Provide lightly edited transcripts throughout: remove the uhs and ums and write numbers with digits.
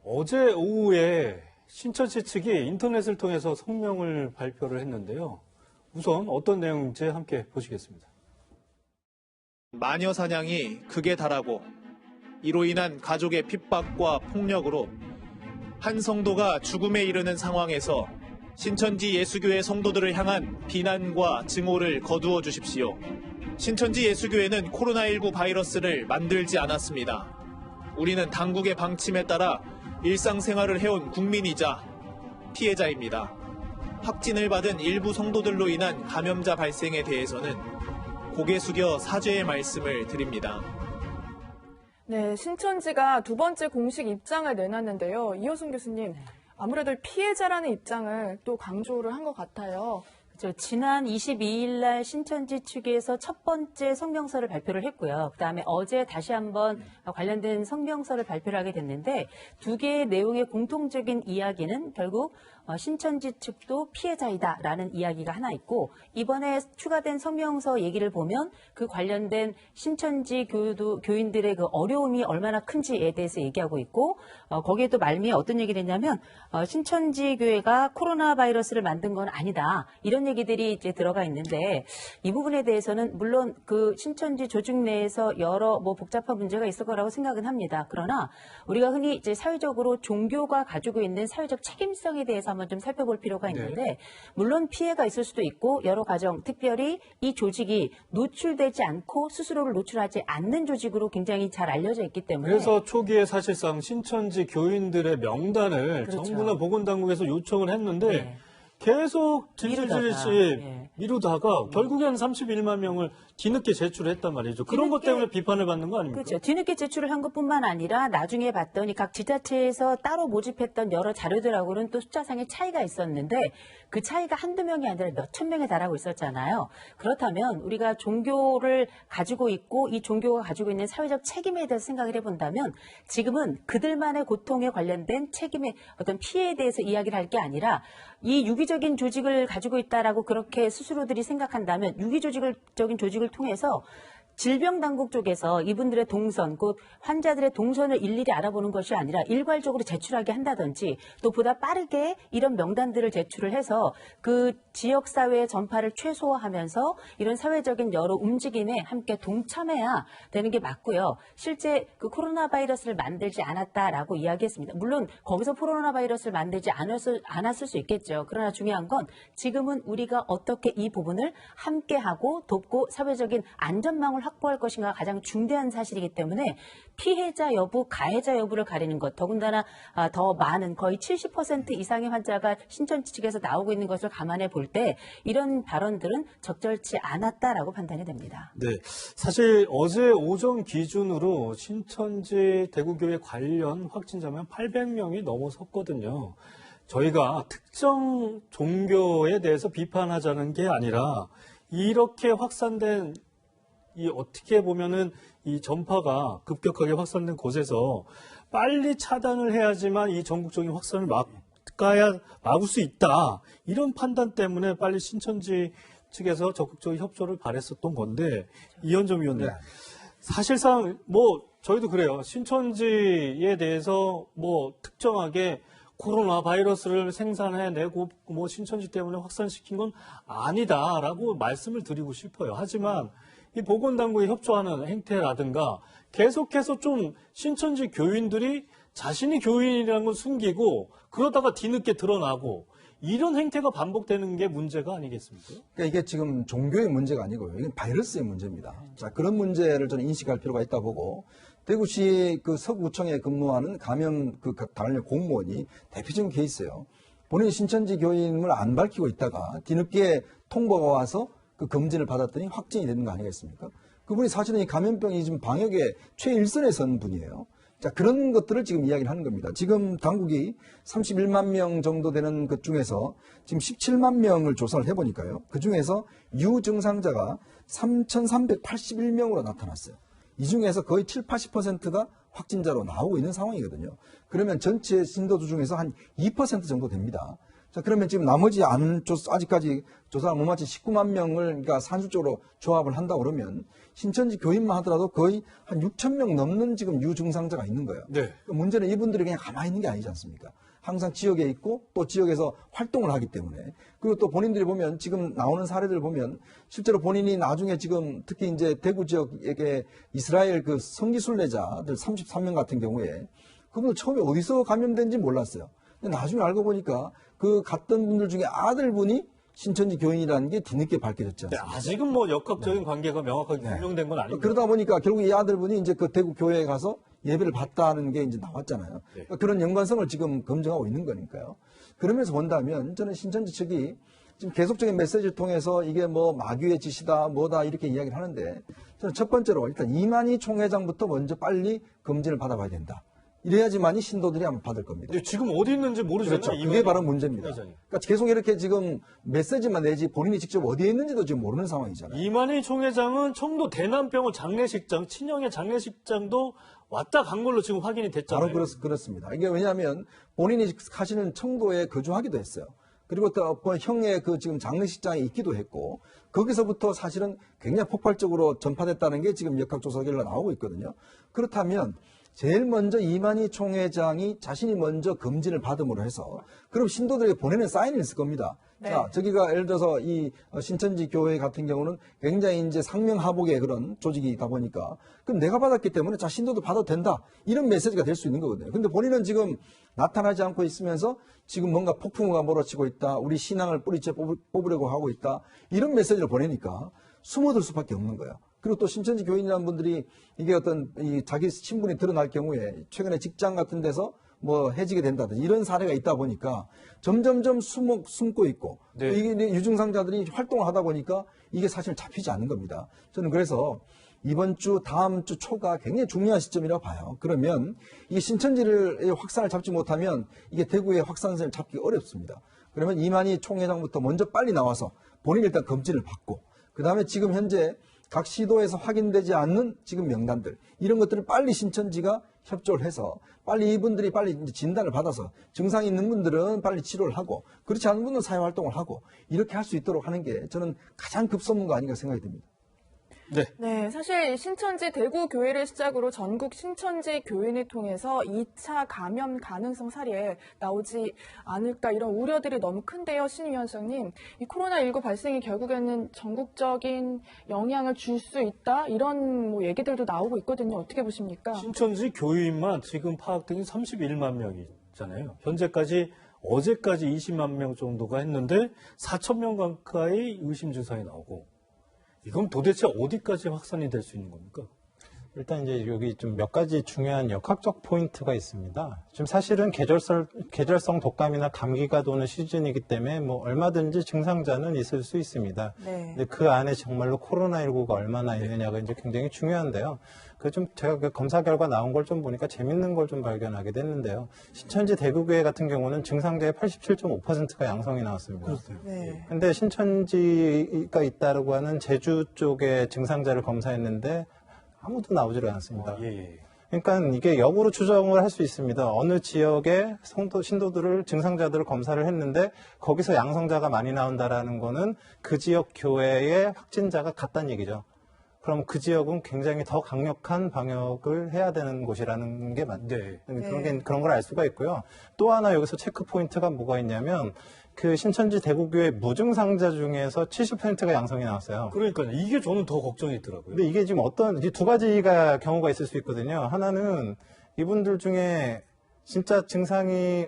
어제 오후에 신천시 측이 인터넷을 통해서 성명을 발표를 했는데요. 우선 어떤 내용인지 함께 보시겠습니다. 마녀 사냥이 극에 달하고 이로 인한 가족의 핍박과 폭력으로 한 성도가 죽음에 이르는 상황에서 신천지 예수교회 성도들을 향한 비난과 증오를 거두어 주십시오. 신천지 예수교회는 코로나19 바이러스를 만들지 않았습니다. 우리는 당국의 방침에 따라 일상생활을 해온 국민이자 피해자입니다. 확진을 받은 일부 성도들로 인한 감염자 발생에 대해서는 고개 숙여 사죄의 말씀을 드립니다. 네, 신천지가 두 번째 공식 입장을 내놨는데요. 이호순 교수님, 아무래도 피해자라는 입장을 또 강조를 한 것 같아요. 지난 22일 날 신천지 측에서 첫 번째 성명서를 발표를 했고요. 그다음에 어제 다시 한번 관련된 성명서를 발표를 하게 됐는데 두 개의 내용의 공통적인 이야기는 결국 신천지 측도 피해자이다라는 이야기가 하나 있고 이번에 추가된 성명서 얘기를 보면 그 관련된 신천지 교인들의 그 어려움이 얼마나 큰지에 대해서 얘기하고 있고 거기에 또 말미에 어떤 얘기를 했냐면 신천지 교회가 코로나 바이러스를 만든 건 아니다. 이런 얘기들이 이제 들어가 있는데 이 부분에 대해서는 물론 그 신천지 조직 내에서 여러 복잡한 문제가 있을 거라고 생각은 합니다. 그러나 우리가 흔히 이제 사회적으로 종교가 가지고 있는 사회적 책임성에 대해서 한번 좀 살펴볼 필요가 있는데 물론 피해가 있을 수도 있고 여러 가정 특별히 이 조직이 노출되지 않고 스스로를 노출하지 않는 조직으로 굉장히 잘 알려져 있기 때문에 그래서 초기에 사실상 신천지 교인들의 명단을 그렇죠. 정부나 보건당국에서 요청을 했는데 계속 질질질질 미루다가 결국에는 31만 명을 뒤늦게 제출했단 말이죠. 그런 것 때문에 비판을 받는 거 아닙니까? 그렇죠. 뒤늦게 제출을 한 것뿐만 아니라 나중에 봤더니 각 지자체에서 따로 모집했던 여러 자료들하고는 또 숫자상의 차이가 있었는데 그 차이가 한두 명이 아니라 몇천 명에 달하고 있었잖아요. 그렇다면 우리가 종교를 가지고 있고 이 종교가 가지고 있는 사회적 책임에 대해서 생각을 해본다면 지금은 그들만의 고통에 관련된 책임의 어떤 피해에 대해서 이야기를 할 게 아니라 이 유기적인 조직을 가지고 있다라고 그렇게 스스로들이 생각한다면 유기적인 조직을 통해서 질병당국 쪽에서 이분들의 동선, 곧 환자들의 동선을 일일이 알아보는 것이 아니라 일괄적으로 제출하게 한다든지 또 보다 빠르게 이런 명단들을 제출을 해서 그 지역사회의 전파를 최소화하면서 이런 사회적인 여러 움직임에 함께 동참해야 되는 게 맞고요. 실제 그 코로나 바이러스를 만들지 않았다라고 이야기했습니다. 물론 거기서 코로나 바이러스를 만들지 않았을 수 있겠죠. 그러나 중요한 건 지금은 우리가 어떻게 이 부분을 함께하고 돕고 사회적인 안전망을 확보할 것인가 가장 중대한 사실이기 때문에 피해자 여부, 가해자 여부를 가리는 것, 더군다나 더 많은 거의 70% 이상의 환자가 신천지 측에서 나오고 있는 것을 감안해 볼 때 이런 발언들은 적절치 않았다라고 판단이 됩니다. 네, 사실 어제 오전 기준으로 신천지 대구교회 관련 확진자만 800명이 넘어섰거든요. 저희가 특정 종교에 대해서 비판하자는 게 아니라 이렇게 확산된 이 어떻게 보면은 이 전파가 급격하게 확산된 곳에서 빨리 차단을 해야지만 이 전국적인 확산을 막을 수 있다. 이런 판단 때문에 빨리 신천지 측에서 적극적인 협조를 바랬었던 건데 이현정 위원님, 사실상 저희도 그래요. 신천지에 대해서 특정하게 코로나 바이러스를 생산해내고 신천지 때문에 확산시킨 건 아니다라고 말씀을 드리고 싶어요. 하지만 이 보건당국에 협조하는 행태라든가 계속해서 좀 신천지 교인들이 자신이 교인이라는 걸 숨기고 그러다가 뒤늦게 드러나고 이런 행태가 반복되는 게 문제가 아니겠습니까? 그러니까 이게 지금 종교의 문제가 아니고요. 이건 바이러스의 문제입니다. 자, 그런 문제를 저는 인식할 필요가 있다 보고 대구시 그 서구청에 근무하는 감염 관련 공무원이 대표적인 케이스예요. 본인이 신천지 교인임을 안 밝히고 있다가 뒤늦게 통보가 와서 그 검진을 받았더니 확진이 되는 거 아니겠습니까? 그분이 사실은 이 감염병이 지금 방역의 최일선에 선 분이에요. 자, 그런 것들을 지금 이야기를 하는 겁니다. 지금 당국이 31만 명 정도 되는 것 중에서 지금 17만 명을 조사를 해보니까요. 그 중에서 유증상자가 3,381명으로 나타났어요. 이 중에서 거의 7, 80%가 확진자로 나오고 있는 상황이거든요. 그러면 전체 신도주 중에서 한 2% 정도 됩니다. 자, 그러면 지금 나머지 아직까지 조사를 못 마친 19만 명을 그러니까 산술적으로 조합을 한다 그러면 신천지 교인만 하더라도 거의 한 6천 명 넘는 지금 유증상자가 있는 거예요. 네. 문제는 이분들이 그냥 가만히 있는 게 아니지 않습니까? 항상 지역에 있고 또 지역에서 활동을 하기 때문에 그리고 또 본인들이 보면 지금 나오는 사례들 보면 실제로 본인이 나중에 지금 특히 이제 대구 지역에 이스라엘 그 성지 순례자들 33명 같은 경우에 그분들 처음에 어디서 감염된지 몰랐어요. 근데 나중에 알고 보니까 그 갔던 분들 중에 아들분이 신천지 교인이라는 게 뒤늦게 밝혀졌지 네, 않습니까? 아직은 뭐 역학적인 관계가 명확하게 분명된 건 아닙니다. 그러다 보니까 결국 이 아들분이 이제 그 대구 교회에 가서 예배를 받다는 게 이제 나왔잖아요. 그러니까 그런 연관성을 지금 검증하고 있는 거니까요. 그러면서 본다면 저는 신천지 측이 지금 계속적인 메시지를 통해서 이게 뭐 마귀의 짓이다 뭐다 이렇게 이야기를 하는데 저는 첫 번째로 일단 이만희 총회장부터 먼저 빨리 검진을 받아봐야 된다. 이래야지만이 신도들이 아마 받을 겁니다. 네, 지금 어디 있는지 모르잖아요. 그렇죠. 이만희 그게 바로 문제입니다. 총회장이. 그러니까 계속 이렇게 지금 메시지만 내지 본인이 직접 어디에 있는지도 지금 모르는 상황이잖아요. 이만희 총회장은 청도 대남병원 장례식장, 친형의 장례식장도 왔다 간 걸로 지금 확인이 됐잖아요. 바로 그렇습니다. 이게 왜냐하면 본인이 사실은 청도에 거주하기도 했어요. 그리고 또 형의 그 지금 장례식장에 있기도 했고 거기서부터 사실은 굉장히 폭발적으로 전파됐다는 게 지금 역학조사 결과 나오고 있거든요. 그렇다면 제일 먼저 이만희 총회장이 자신이 먼저 검진을 받음으로 해서 그럼 신도들에게 보내는 사인이 있을 겁니다. 네. 자, 저기가 예를 들어서 이 신천지 교회 같은 경우는 굉장히 이제 상명하복의 그런 조직이다 보니까 그럼 내가 받았기 때문에 자, 신도도 받아도 된다. 이런 메시지가 될 수 있는 거거든요. 근데 본인은 지금 나타나지 않고 있으면서 지금 뭔가 폭풍우가 몰아치고 있다. 우리 신앙을 뿌리째 뽑으려고 하고 있다. 이런 메시지를 보내니까 숨어들 수밖에 없는 거예요. 그리고 또 신천지 교인이라는 분들이 이게 어떤 자기 신분이 드러날 경우에 최근에 직장 같은 데서 뭐 해지게 된다든지 이런 사례가 있다 보니까 점점점 숨고 있고 네. 또 이게 유증상자들이 활동을 하다 보니까 이게 사실 잡히지 않는 겁니다. 저는 그래서 이번 주 다음 주 초가 굉장히 중요한 시점이라고 봐요. 그러면 이 신천지를 확산을 잡지 못하면 이게 대구의 확산세를 잡기 어렵습니다. 그러면 이만희 총회장부터 먼저 빨리 나와서 본인이 일단 검진을 받고 그다음에 지금 현재 각 시도에서 확인되지 않는 지금 명단들 이런 것들을 빨리 신천지가 협조를 해서 빨리 이분들이 빨리 이제 진단을 받아서 증상이 있는 분들은 빨리 치료를 하고 그렇지 않은 분들은 사회활동을 하고 이렇게 할 수 있도록 하는 게 저는 가장 급선무가 아닌가 생각이 듭니다. 네. 네, 사실 신천지 대구 교회를 시작으로 전국 신천지 교인을 통해서 2차 감염 가능성 사례 나오지 않을까 이런 우려들이 너무 큰데요, 신 위원장님. 이 코로나19 발생이 결국에는 전국적인 영향을 줄 수 있다 이런 뭐 얘기들도 나오고 있거든요. 어떻게 보십니까? 신천지 교인만 지금 파악된 게 31만 명이 있잖아요. 현재까지 어제까지 20만 명 정도가 했는데 4천 명 가까이 의심 증상이 나오고 이건 도대체 어디까지 확산이 될 수 있는 겁니까? 일단 이제 여기 좀 몇 가지 중요한 역학적 포인트가 있습니다. 지금 사실은 계절성 독감이나 감기가 도는 시즌이기 때문에 뭐 얼마든지 증상자는 있을 수 있습니다. 네. 근데 그 안에 정말로 코로나19가 얼마나 있느냐가 이제 굉장히 중요한데요. 제가 그 검사 결과 나온 걸 좀 보니까 재밌는 걸 좀 발견하게 됐는데요. 신천지 대구교회 같은 경우는 증상자의 87.5%가 양성이 나왔습니다. 네. 근데 신천지가 있다고 하는 제주 쪽의 증상자를 검사했는데 아무도 나오지를 않습니다. 예. 그러니까 이게 역으로 추정을 할 수 있습니다. 어느 지역의 신도들을 증상자들을 검사를 했는데 거기서 양성자가 많이 나온다라는 거는 그 지역 교회의 확진자가 같다는 얘기죠. 그럼 그 지역은 굉장히 더 강력한 방역을 해야 되는 곳이라는 게 네. 그런 걸 알 수가 있고요. 또 하나 여기서 체크 포인트가 뭐가 있냐면 그 신천지 대구교회 무증상자 중에서 70%가 양성이 나왔어요. 그러니까요. 이게 저는 더 걱정이 있더라고요. 근데 이게 지금 이제 두 가지가 경우가 있을 수 있거든요. 하나는 이분들 중에 진짜 증상이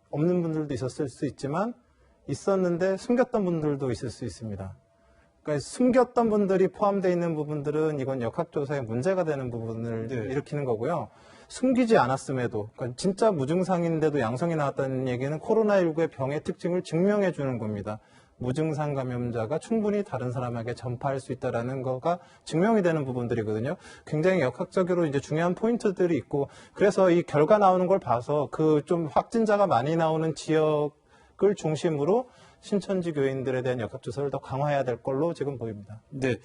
없는 분들도 있었을 수 있지만 있었는데 숨겼던 분들도 있을 수 있습니다. 그러니까 숨겼던 분들이 포함되어 있는 부분들은 이건 역학조사에 문제가 되는 부분을 네. 일으키는 거고요. 숨기지 않았음에도, 그러니까 진짜 무증상인데도 양성이 나왔다는 얘기는 코로나19의 병의 특징을 증명해 주는 겁니다. 무증상 감염자가 충분히 다른 사람에게 전파할 수 있다라는 거가 증명이 되는 부분들이거든요. 굉장히 역학적으로 이제 중요한 포인트들이 있고, 그래서 이 결과 나오는 걸 봐서 그 좀 확진자가 많이 나오는 지역을 중심으로 신천지 교인들에 대한 역학조사를 더 강화해야 될 걸로 지금 보입니다. 네.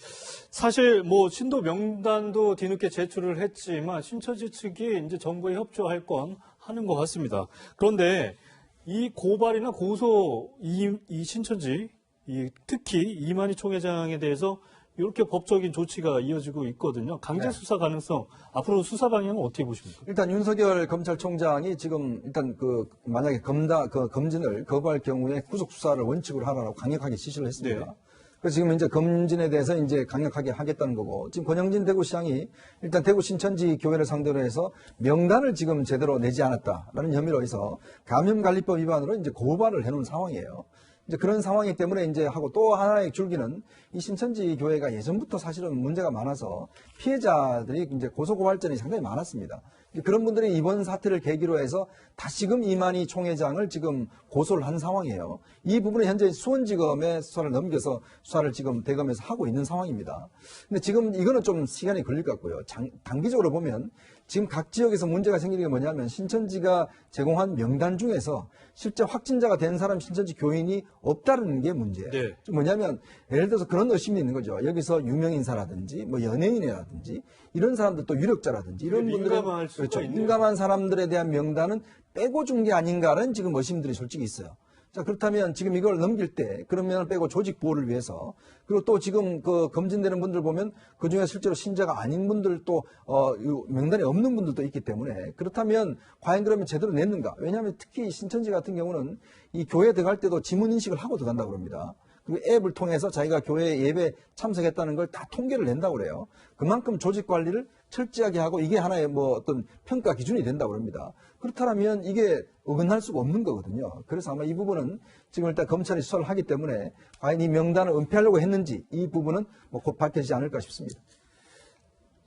사실 뭐 신도 명단도 뒤늦게 제출을 했지만 신천지 측이 이제 정부에 협조할 건 하는 것 같습니다. 그런데 이 고발이나 고소, 이 신천지, 특히 이만희 총회장에 대해서 이렇게 법적인 조치가 이어지고 있거든요. 강제 수사 가능성, 앞으로 수사 방향은 어떻게 보십니까? 일단 윤석열 검찰총장이 지금 일단 만약에 검진을 거부할 경우에 구속 수사를 원칙으로 하라고 강력하게 지시를 했습니다. 네. 그래서 지금 이제 검진에 대해서 이제 강력하게 하겠다는 거고, 지금 권영진 대구시장이 일단 대구 신천지 교회를 상대로 해서 명단을 지금 제대로 내지 않았다라는 혐의로 해서 감염관리법 위반으로 이제 고발을 해놓은 상황이에요. 이제 그런 상황이기 때문에 이제 하고 또 하나의 줄기는 이 신천지 교회가 예전부터 사실은 문제가 많아서 피해자들이 이제 고소고발전이 상당히 많았습니다. 그런 분들이 이번 사태를 계기로 해서 다시금 이만희 총회장을 지금 고소를 한 상황이에요. 이 부분은 현재 수원지검에 수사를 넘겨서 수사를 지금 대검에서 하고 있는 상황입니다. 근데 지금 이거는 좀 시간이 걸릴 것 같고요. 단기적으로 보면 지금 각 지역에서 문제가 생기는 게 뭐냐면 신천지가 제공한 명단 중에서 실제 확진자가 된 사람 신천지 교인이 없다는 게 문제예요. 네. 뭐냐면 예를 들어서 그런 의심이 있는 거죠. 여기서 유명인사라든지 뭐 연예인이라든지 이런 사람들 또 유력자라든지 이런 분들은 민감할 수가 그렇죠. 있네요. 민감한 사람들에 대한 명단은 빼고 준 게 아닌가라는 지금 의심들이 솔직히 있어요. 자, 그렇다면 지금 이걸 넘길 때 그런 면을 빼고 조직 보호를 위해서 그리고 또 지금 검진되는 분들 보면 그 중에 실제로 신자가 아닌 분들 또 명단에 없는 분들도 있기 때문에 그렇다면 과연 그러면 제대로 냈는가? 왜냐하면 특히 신천지 같은 경우는 이 교회 들어갈 때도 지문 인식을 하고 들어간다고 그럽니다. 그리고 앱을 통해서 자기가 교회 예배 참석했다는 걸 다 통계를 낸다고 그래요. 그만큼 조직 관리를 철저하게 하고 이게 하나의 뭐 어떤 평가 기준이 된다고 그럽니다. 그렇다면 이게 어긋날 수가 없는 거거든요. 그래서 아마 이 부분은 지금 일단 검찰이 수사를 하기 때문에 과연 이 명단을 은폐하려고 했는지 이 부분은 뭐 곧 밝혀지지 않을까 싶습니다.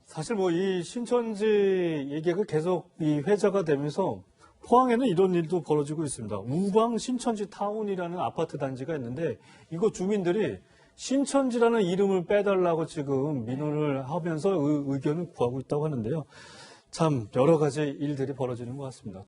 사실 뭐 이 신천지 얘기가 계속 이 회자가 되면서 포항에는 이런 일도 벌어지고 있습니다. 우방 신천지 타운이라는 아파트 단지가 있는데 이거 주민들이 신천지라는 이름을 빼달라고 지금 민원을 하면서 의견을 구하고 있다고 하는데요. 참 여러 가지 일들이 벌어지는 것 같습니다.